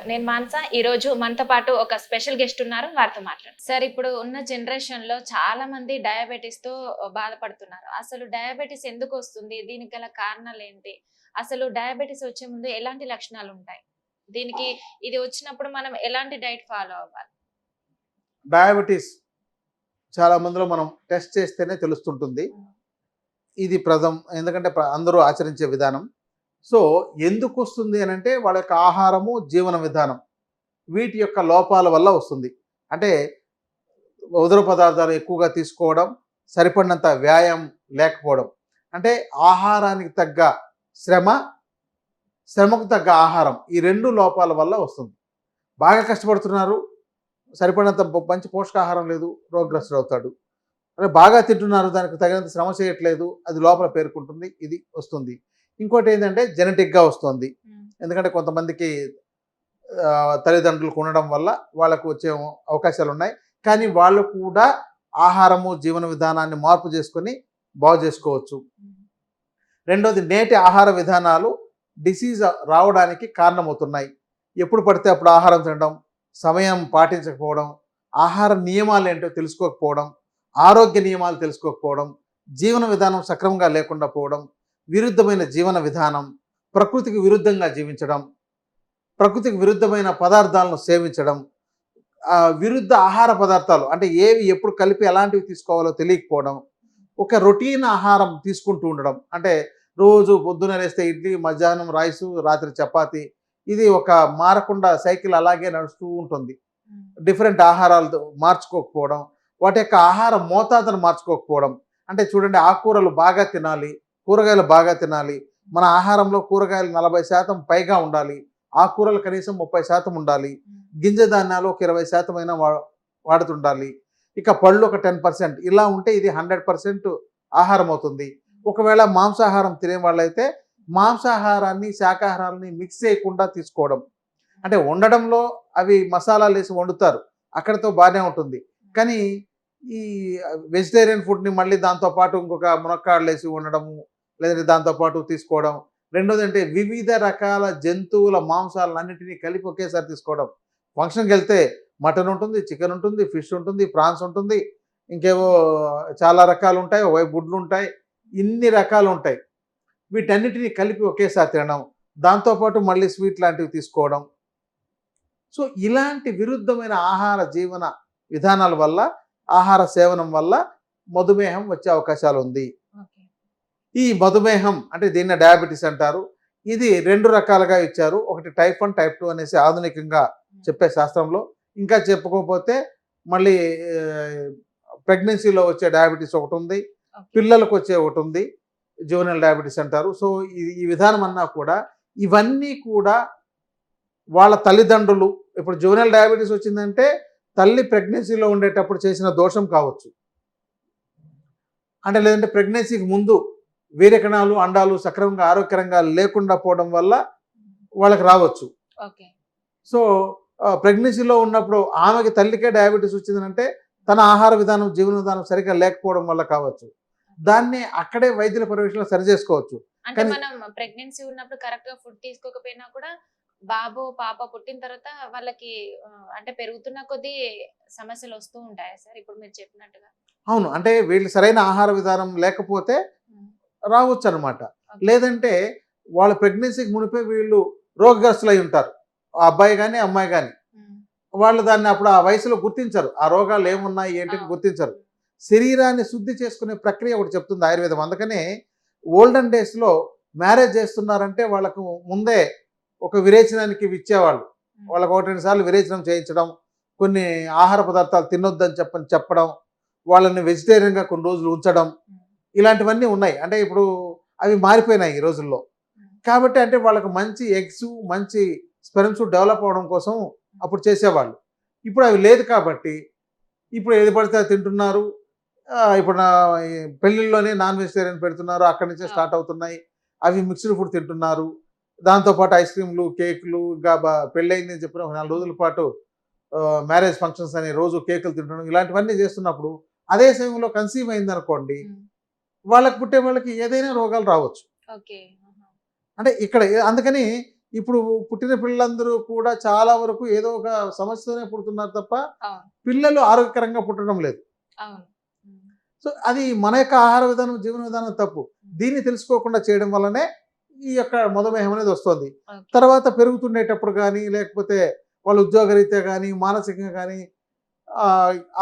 Doctor. నేను మానస. ఈరోజు మనతో పాటు ఒక స్పెషల్ గెస్ట్ ఉన్నారు. వారితో మాట్లాడు. సార్, ఇప్పుడు ఉన్న జనరేషన్‌లో చాలా మంది డయాబెటిస్‌తో బాధపడుతున్నారు. అసలు డయాబెటిస్ ఎందుకు వస్తుంది? దీనికి గల కారణాలేంటి? అసలు డయాబెటిస్ వచ్చే ముందు ఎలాంటి లక్షణాలు ఉంటాయి? దీనికి ఇది వచ్చినప్పుడు మనం ఎలాంటి డైట్ ఫాలో అవ్వాలి? డయాబెటీస్ చాలా మందిలో మనం టెస్ట్ చేస్తేనే తెలుస్తుంటుంది. ఇది ఎందుకంటే అందరూ ఆచరించే విధానం. సో ఎందుకు వస్తుంది అని అంటే వాళ్ళ యొక్క ఆహారము, జీవన విధానం వీటి యొక్క లోపాల వల్ల వస్తుంది. అంటే ఉదర పదార్థాలు ఎక్కువగా తీసుకోవడం, సరిపడినంత వ్యాయామం లేకపోవడం, అంటే ఆహారానికి తగ్గ శ్రమ, శ్రమకు తగ్గ ఆహారం, ఈ రెండు లోపాల వల్ల వస్తుంది. బాగా కష్టపడుతున్నారు, సరిపడినంత మంచి పోషకాహారం లేదు, రోగగ్రస్తుడు అవుతాడు. అంటే బాగా తింటున్నారు, దానికి తగినంత శ్రమ చేయట్లేదు, అది లోపల పేరుకుంటుంది, ఇది వస్తుంది. ఇంకోటి ఏంటంటే జెనెటిక్గా వస్తుంది. ఎందుకంటే కొంతమందికి తల్లిదండ్రులకు ఉండడం వల్ల వాళ్ళకు వచ్చే అవకాశాలు ఉన్నాయి. కానీ వాళ్ళు కూడా ఆహారము, జీవన విధానాన్ని మార్పు చేసుకొని బాగు చేసుకోవచ్చు. రెండోది, నేటి ఆహార విధానాలు డిసీజ్ రావడానికి కారణమవుతున్నాయి. ఎప్పుడు పడితే అప్పుడు ఆహారం తినడం, సమయం పాటించకపోవడం, ఆహార నియమాలు ఏంటో తెలుసుకోకపోవడం, ఆరోగ్య నియమాలు తెలుసుకోకపోవడం, జీవన విధానం సక్రమంగా లేకుండా పోవడం, విరుద్ధమైన జీవన విధానం, ప్రకృతికి విరుద్ధంగా జీవించడం, ప్రకృతికి విరుద్ధమైన పదార్థాలను సేవించడం, విరుద్ధ ఆహార పదార్థాలు అంటే ఏవి ఎప్పుడు కలిపి ఎలాంటివి తీసుకోవాలో తెలియకపోవడం, ఒక రొటీన్ ఆహారం తీసుకుంటూ ఉండడం, అంటే రోజు పొద్దున లేస్తే ఇడ్లీ, మధ్యాహ్నం రైసు, రాత్రి చపాతి, ఇది ఒక మారకుండా సైకిల్ అలాగే నడుస్తూ ఉంటుంది. డిఫరెంట్ ఆహారాలు మార్చుకోకపోవడం, వాటి యొక్క ఆహార మోతాదును మార్చుకోకపోవడం. అంటే చూడండి, ఆకుకూరలు బాగా తినాలి, కూరగాయలు బాగా తినాలి. మన ఆహారంలో కూరగాయలు 40% పైగా ఉండాలి, ఆకుకూరలు కనీసం 30% ఉండాలి, గింజ ధాన్యాలు ఒక 20% అయినా వాడుతుండాలి, ఇక పళ్ళు ఒక 10%. ఇలా ఉంటే ఇది 100% ఆహారం అవుతుంది. ఒకవేళ మాంసాహారం తినే వాళ్ళైతే మాంసాహారాన్ని, శాకాహారాన్ని మిక్స్ చేయకుండా తీసుకోవడం. అంటే వండడంలో అవి మసాలాలు వేసి వండుతారు, అక్కడితో బాగానే ఉంటుంది. కానీ ఈ వెజిటేరియన్ ఫుడ్ని మళ్ళీ దాంతోపాటు ఇంకొక మునక్కాడలు వేసి వండడము, లేదంటే దాంతోపాటు తీసుకోవడం. రెండోది అంటే వివిధ రకాల జంతువుల మాంసాలన్నింటినీ కలిపి ఒకేసారి తీసుకోవడం. ఫంక్షన్కి వెళ్తే మటన్ ఉంటుంది, చికెన్ ఉంటుంది, ఫిష్ ఉంటుంది, ప్రాన్స్ ఉంటుంది, ఇంకేవో చాలా రకాలు ఉంటాయి, గుడ్లు ఉంటాయి, ఇన్ని రకాలు ఉంటాయి. వీటన్నిటినీ కలిపి ఒకేసారి తినడం, దాంతోపాటు మళ్ళీ స్వీట్ లాంటివి తీసుకోవడం. సో ఇలాంటి విరుద్ధమైన ఆహార జీవన విధానాల వల్ల, ఆహార సేవనం వల్ల మధుమేహం వచ్చే అవకాశాలు ఉంది. ఈ మధుమేహం అంటే దీన్ని డయాబెటీస్ అంటారు. ఇది 2 రకాలుగా ఇచ్చారు. ఒకటి టైప్ 1, టైప్ 2 అనేసి ఆధునికంగా చెప్పే శాస్త్రంలో. ఇంకా చెప్పుకోకపోతే మళ్ళీ ప్రెగ్నెన్సీలో వచ్చే డయాబెటీస్ ఒకటి ఉంది, పిల్లలకు వచ్చే ఒకటి ఉంది, జువెనైల్ డయాబెటీస్ అంటారు. సో ఈ విధానం అన్నా కూడా ఇవన్నీ కూడా వాళ్ళ తల్లిదండ్రులు, ఇప్పుడు జువెనైల్ డయాబెటీస్ వచ్చిందంటే తల్లి ప్రెగ్నెన్సీలో ఉండేటప్పుడు చేసిన దోషం కావచ్చు, అంటే లేదంటే ప్రెగ్నెన్సీకి ముందు వీర్యకణాలు, అండాలు సక్రమంగా ఆరోగ్యకరంగా లేకుండా పోవడం వల్ల వాళ్ళకి రావచ్చు. సో ప్రెగ్నెన్సీలో ఉన్నప్పుడు ఆమెకి, తల్లికే డయాబెటీస్ వచ్చిందంటే తన ఆహార విధానం, జీవన విధానం సరిగ్గా లేకపోవడం వల్ల కావచ్చు. దాన్ని అక్కడే వైద్యుల పర్యవేక్షణలో సరి చేసుకోవచ్చు. అంటే మనం ప్రెగ్నెన్సీ ఉన్నప్పుడు కరెక్ట్ గా ఫుడ్ తీసుకోకపోయినా కూడా బాబు, పాప పుట్టిన తర్వాత వాళ్ళకి అంటే పెరుగుతున్న కొద్దీ సమస్యలు వస్తూ ఉంటాయా సార్, ఇప్పుడు మీరు చెప్పినట్టుగా? అవును, అంటే వీళ్ళు సరైన ఆహార విధానం లేకపోతే రావచ్చు అనమాట. లేదంటే వాళ్ళ ప్రెగ్నెన్సీకి మునిపే వీళ్ళు రోగగ్రస్తులు అయి ఉంటారు, ఆ అబ్బాయి కానీ అమ్మాయి కానీ. వాళ్ళు దాన్ని అప్పుడు ఆ వయసులో గుర్తించరు, ఆ రోగాలు ఏమున్నాయి ఏంటని గుర్తించరు. శరీరాన్ని శుద్ధి చేసుకునే ప్రక్రియ ఒకటి చెప్తుంది ఆయుర్వేదం. అందుకనే ఓల్డెన్ డేస్లో మ్యారేజ్ చేస్తున్నారంటే వాళ్ళకు ముందే ఒక విరేచనానికి ఇచ్చేవాళ్ళు. వాళ్ళకు 1-2 సార్లు విరేచనం చేయించడం, కొన్ని ఆహార పదార్థాలు తినొద్దని చెప్పడం, వాళ్ళని వెజిటేరియన్గా కొన్ని రోజులు ఉంచడం, ఇలాంటివన్నీ ఉన్నాయి. అంటే ఇప్పుడు అవి మారిపోయినాయి ఈ రోజుల్లో. కాబట్టి అంటే వాళ్ళకు మంచి ఎగ్స్, మంచి స్పెర్మ్స్ డెవలప్ అవడం కోసం అప్పుడు చేసేవాళ్ళు. ఇప్పుడు అవి లేదు కాబట్టి ఇప్పుడు ఏది పడితే అది తింటున్నారు. ఇప్పుడు పెళ్ళిళ్ళలోనే నాన్ వెజిటేరియన్ పెడుతున్నారు, అక్కడి నుంచే స్టార్ట్ అవుతున్నాయి. అవి మిక్స్డ్ ఫుడ్ తింటున్నారు, దాంతోపాటు ఐస్ క్రీమ్లు, కేకులు, ఇంకా పెళ్ళయింది అని చెప్పిన 4 రోజుల పాటు మ్యారేజ్ ఫంక్షన్స్ అని రోజు కేకులు తింటున్నాం. ఇలాంటివన్నీ చేస్తున్నప్పుడు అదే సమయంలో కన్సీవ్ అయింది అనుకోండి, వాళ్ళకి పుట్టే వాళ్ళకి ఏదైనా రోగాలు రావచ్చు. అంటే ఇక్కడ అందుకని ఇప్పుడు పుట్టిన పిల్లలందరూ కూడా చాలా వరకు ఏదో ఒక సమస్యతోనే పుడుతున్నారు తప్ప అవును పిల్లలు ఆరోగ్యకరంగా పుట్టడం లేదు. అవును సో అది మన యొక్క ఆహార విధానం, జీవన విధానం తప్పు. దీన్ని తెలుసుకోకుండా చేయడం వల్లనే ఈ యొక్క మధుమేహం అనేది వస్తుంది. ఓకే తర్వాత పెరుగుతుండేటప్పుడు కానీ, లేకపోతే వాళ్ళ ఉద్యోగరీత్యా కానీ, మానసికంగా కానీ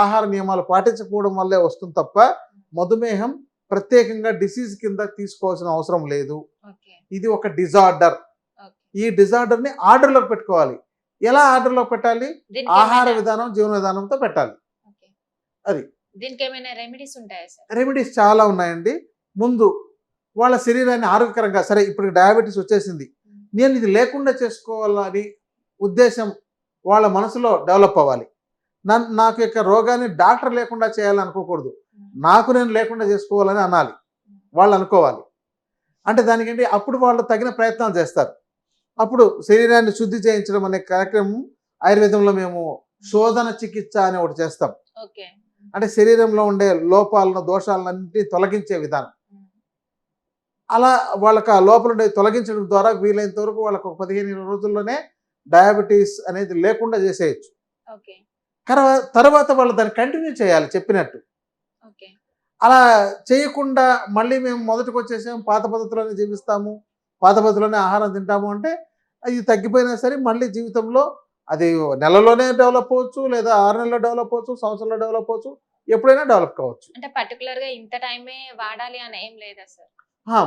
ఆహార నియమాలు పాటించకపోవడం వల్లే వస్తుంది తప్ప మధుమేహం ప్రత్యేకంగా డిసీజ్ కింద తీసుకోవాల్సిన అవసరం లేదు. ఓకే ఇది ఒక డిజార్డర్. ఓకే ఈ డిజార్డర్ని ఆర్డర్లోకి పెట్టుకోవాలి. ఎలా ఆర్డర్లో పెట్టాలి? దీనికి ఆహార ఏమైనా విధానం, జీవన విధానంతో పెట్టాలి. ఓకే అది. దీనికి ఏమైనా రెమెడీస్ ఉంటాయా సార్? రెమెడీస్ చాలా ఉన్నాయండి. ముందు వాళ్ళ శరీరాన్ని ఆరోగ్యకరంగా, సరే ఇప్పుడు డయాబెటీస్ వచ్చేసింది, నేను ఇది లేకుండా చేసుకోవాలని ఉద్దేశం వాళ్ళ మనసులో డెవలప్ అవ్వాలి. నాకు యొక్క రోగాన్ని డాక్టర్ లేకుండా చేయాలని అనుకోకూడదు. నాకు నేను లేకుండా చేసుకోవాలని అనాలి. వాళ్ళు అనుకోవాలి. అంటే దానికంటే అప్పుడు వాళ్ళు తగిన ప్రయత్నాలు చేస్తారు. అప్పుడు శరీరాన్ని శుద్ధి చేయించడం అనే కార్యక్రమం ఆయుర్వేదంలో మేము శోధన చికిత్స అని ఒకటి చేస్తాం. ఓకే అంటే శరీరంలో ఉండే లోపాలను, దోషాలన్నింటినీ తొలగించే విధానం. అలా వాళ్ళకి ఆ లోపల ఉండే తొలగించడం ద్వారా వీలైనంత వరకు వాళ్ళకు 15-20 రోజుల్లోనే డయాబెటీస్ అనేది లేకుండా చేసేయచ్చు. ఓకే తర్వాత వాళ్ళు దాన్ని కంటిన్యూ చేయాలి చెప్పినట్టు. ఓకే అలా చేయకుండా మళ్ళీ మేము మొదటికి వచ్చేసాము, పాత పద్ధతిలోనే జీవిస్తాము, పాత పద్ధతిలోనే ఆహారం తింటాము అంటే అది తగ్గిపోయినా సరే మళ్ళీ జీవితంలో అది నెలలోనే డెవలప్ అవ్వచ్చు, లేదా 6 నెలల్లో డెవలప్ అవ్వచ్చు, సంవత్సరంలో డెవలప్ అవ్వచ్చు, ఎప్పుడైనా డెవలప్ కావచ్చు. అంటే పర్టికులర్ గా ఇంత టైమే వాడాలి అని ఏం లేదా సార్?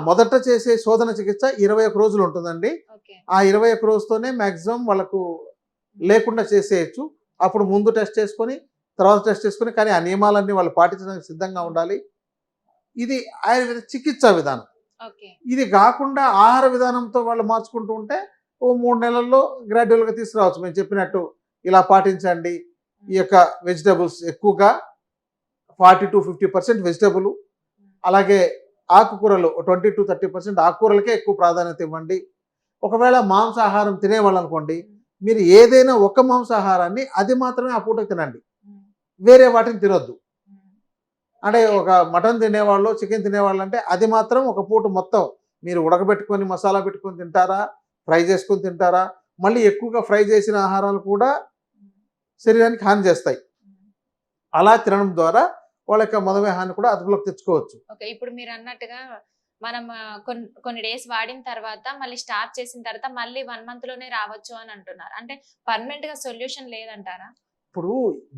మొదట చేసే శోధన చికిత్స 21 రోజులు ఉంటుందండి. ఓకే ఆ 21 రోజుతోనే మ్యాక్సిమం వాళ్ళకు లేకుండా చేసేయచ్చు. అప్పుడు ముందు టెస్ట్ చేసుకొని, తర్వాత టెస్ట్ చేసుకొని, కానీ ఆ నియమాలన్నీ వాళ్ళు పాటించడానికి సిద్ధంగా ఉండాలి. ఇది ఆయుర్వేద చికిత్సా విధానం. ఓకే ఇది కాకుండా ఆహార విధానంతో వాళ్ళు మార్చుకుంటూ ఉంటే ఓ 3 నెలల్లో గ్రాడ్యువల్గా తీసుకురావచ్చు. మేము చెప్పినట్టు ఇలా పాటించండి. ఈ యొక్క వెజిటబుల్స్ ఎక్కువగా 40-50% వెజిటబుల్, అలాగే ఆకుకూరలు 20-30% ఆకుకూరలకే ఎక్కువ ప్రాధాన్యత ఇవ్వండి. ఒకవేళ మాంసాహారం తినేవాళ్ళు అనుకోండి, మీరు ఏదైనా ఒక మాంసాహారాన్ని అది మాత్రమే ఆ పూటకు తినండి, వేరే వాటిని తినొద్దు. అంటే ఒక మటన్ తినేవాళ్ళు, చికెన్ తినేవాళ్ళు అంటే అది మాత్రం ఒక పూట మొత్తం మీరు ఉడకబెట్టుకొని మసాలా పెట్టుకొని తింటారా, ఫ్రై చేసుకొని తింటారా? మళ్ళీ ఎక్కువగా ఫ్రై చేసిన ఆహారాలు కూడా శరీరానికి హాని చేస్తాయి. అలా తినడం ద్వారా వాళ్ళ యొక్క మధుమేహాన్ని కూడా అదుపులోకి తెచ్చుకోవచ్చు. ఓకే ఇప్పుడు మీరు అన్నట్టుగా మనం కొన్ని డేస్ వాడిన తర్వాత మళ్ళీ స్టాప్ చేసిన తర్వాత మళ్ళీ 1 మంత్ లోనే రావచ్చు అని అంటున్నారు. అంటే పర్మనెంట్ గా సొల్యూషన్ లేదంటారా? ఇప్పుడు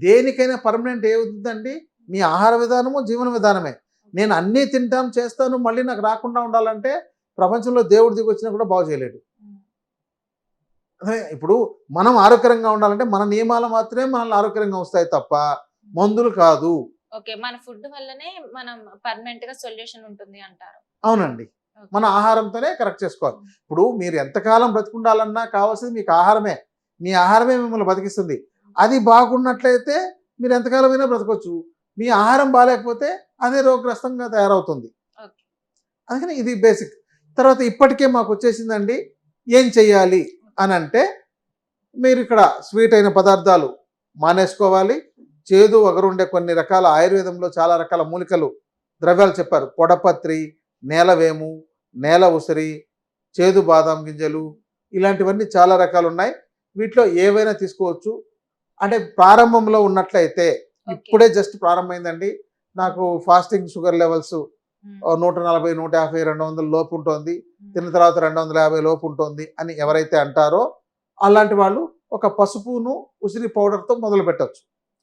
దేనికైనా పర్మనెంట్ ఏముందండి? మీ ఆహార విధానము, జీవన విధానమే. నేను అన్నీ తింటాను, చేస్తాను, మళ్ళీ నాకు రాకుండా ఉండాలంటే ప్రపంచంలో దేవుడు దిగి వచ్చినా కూడా బాగు చేయలేడు. అదే ఇప్పుడు మనం ఆరోగ్యంగా ఉండాలంటే మన నియమాలు మాత్రమే మనల్ని ఆరోగ్యంగా ఉంచుతాయి తప్ప మందులు కాదు. ఓకే మన ఫుడ్ వల్లనే మనం పర్మనెంట్ గా సొల్యూషన్ ఉంటుంది అంటారు. అవునండి. మన ఆహారంతోనే కరెక్ట్ చేసుకోవాలి. ఇప్పుడు మీరు ఎంతకాలం బ్రతికుండాలన్నా కావాల్సింది మీకు ఆహారమే. మీ ఆహారమే మిమ్మల్ని బతికిస్తుంది. అది బాగున్నట్లయితే మీరు ఎంతకాలమైనా బ్రతకొచ్చు. మీ ఆహారం బాగాలేకపోతే అదే రోగగ్రస్తంగా తయారవుతుంది. ఓకే అందుకని ఇది బేసిక్. తర్వాత ఇప్పటికే మాకు వచ్చేసిందండి, ఏం చెయ్యాలి అని అంటే మీరు ఇక్కడ స్వీట్ అయిన పదార్థాలు మానేసుకోవాలి. చేదు వగరుండే కొన్ని రకాల ఆయుర్వేదంలో చాలా రకాల మూలికలు ద్రవ్యాలు చెప్పారు. పొడపత్రి, నేలవేము, నేల ఉసిరి, చేదు బాదం గింజలు, ఇలాంటివన్నీ చాలా రకాలు ఉన్నాయి. వీటిలో ఏవైనా తీసుకోవచ్చు. అంటే ప్రారంభంలో ఉన్నట్లయితే, ఇప్పుడే జస్ట్ ప్రారంభమైందండి, నాకు ఫాస్టింగ్ షుగర్ లెవెల్స్ 140, 150, 200 లోపు ఉంటుంది, తిన్న తర్వాత 250 లోపు ఉంటుంది అని ఎవరైతే అంటారో అలాంటి వాళ్ళు ఒక పసుపును ఉసిరి పౌడర్తో మొదలు పెట్టచ్చు.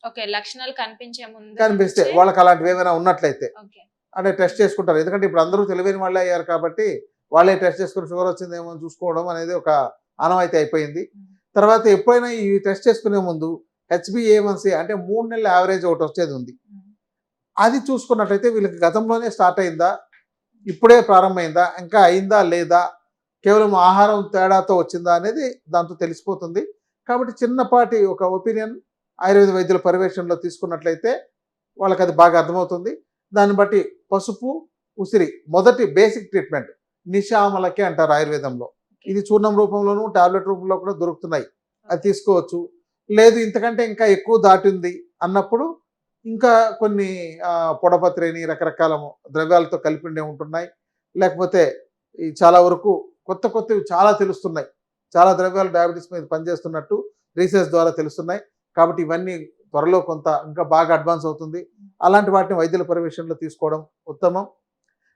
ఓకే లక్షణాలు కనిపించే ముందు కనిపిస్తే వాళ్ళకి అలాంటివి ఏమైనా ఉన్నట్లయితే ఓకే అంటే టెస్ట్ చేసుకుంటారు. ఎందుకంటే ఇప్పుడు అందరూ తెలివైన వాళ్ళే అయ్యారు కాబట్టి వాళ్ళే టెస్ట్ చేసుకుని షుగర్ వచ్చిందేమో అని చూసుకోవడం అనేది ఒక ఆనవాయితీ అయిపోయింది. తర్వాత ఎప్పుడైనా ఈ టెస్ట్ చేసుకునే ముందు HbA1c అంటే 3 నెలల యావరేజ్ ఒకటి వచ్చేది ఉంది. అది చూసుకున్నట్లయితే వీళ్ళకి గతంలోనే స్టార్ట్ అయిందా, ఇప్పుడే ప్రారంభమైందా, ఇంకా అయిందా లేదా, కేవలం ఆహారం తేడాతో వచ్చిందా అనేది దాంతో తెలిసిపోతుంది. కాబట్టి చిన్నపాటి ఒక ఒపీనియన్ ఆయుర్వేద వైద్యుల పర్యవేక్షణలో తీసుకున్నట్లయితే వాళ్ళకి అది బాగా అర్థమవుతుంది. దాన్ని బట్టి పసుపు, ఉసిరి మొదటి బేసిక్ ట్రీట్మెంట్ నిశామలకి అంటారు ఆయుర్వేదంలో. ఇది చూర్ణం రూపంలోనూ టాబ్లెట్ రూపంలో కూడా దొరుకుతున్నాయి, అది తీసుకోవచ్చు. లేదు ఇంతకంటే ఇంకా ఎక్కువ దాటింది అన్నప్పుడు ఇంకా కొన్ని పొడపత్రిని రకరకాల ద్రవ్యాలతో కలిపి ఉంటున్నాయి. లేకపోతే చాలా వరకు కొత్తవి చాలా తెలుస్తున్నాయి. చాలా ద్రవ్యాలు డయాబెటీస్ మీద పనిచేస్తున్నట్టు రీసెర్చ్ ద్వారా తెలుస్తున్నాయి. కాబట్టి ఇవన్నీ త్వరలో కొంత ఇంకా బాగా అడ్వాన్స్ అవుతుంది. అలాంటి వాటిని వైద్యుల పర్యవేక్షణలో తీసుకోవడం ఉత్తమం.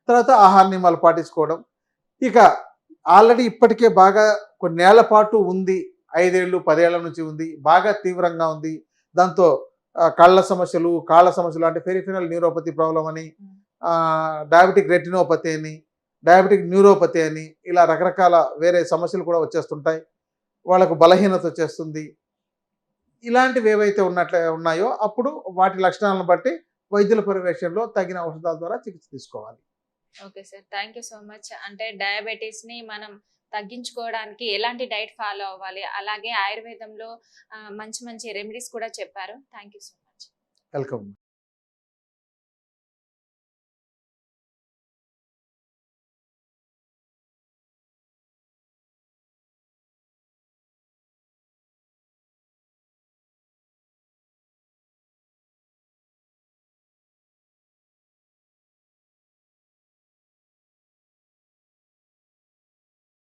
తర్వాత ఆహార నియమాలు పాటించుకోవడం. ఇక ఆల్రెడీ ఇప్పటికే బాగా కొన్నేళ్ల పాటు ఉంది, 5 ఏళ్ళు 10 ఏళ్ల నుంచి ఉంది, బాగా తీవ్రంగా ఉంది. దాంతో కళ్ళ సమస్యలు, కాళ్ళ సమస్యలు అంటే పెరిఫెరల్ న్యూరోపతి ప్రాబ్లం అని, డయాబెటిక్ రెటినోపతి అని, డయాబెటిక్ న్యూరోపతి అని, ఇలా రకరకాల వేరే సమస్యలు కూడా వచ్చేస్తుంటాయి. వాళ్ళకు బలహీనత వచ్చేస్తుంది. ఇలాంటివి ఏవైతే ఉన్నాయో అప్పుడు వాటి లక్షణాలను బట్టి వైద్యుల పర్యవేక్షణలో తగిన ఔషధాల ద్వారా చికిత్స తీసుకోవాలి. Okay sir, thank you so much. అంటే డయాబెటీస్ ని మనం తగ్గించుకోవడానికి ఎలాంటి డైట్ ఫాలో అవ్వాలి, అలాగే ఆయుర్వేదంలో మంచి మంచి రెమెడీస్ కూడా చెప్పారు. Thank you so much. Welcome.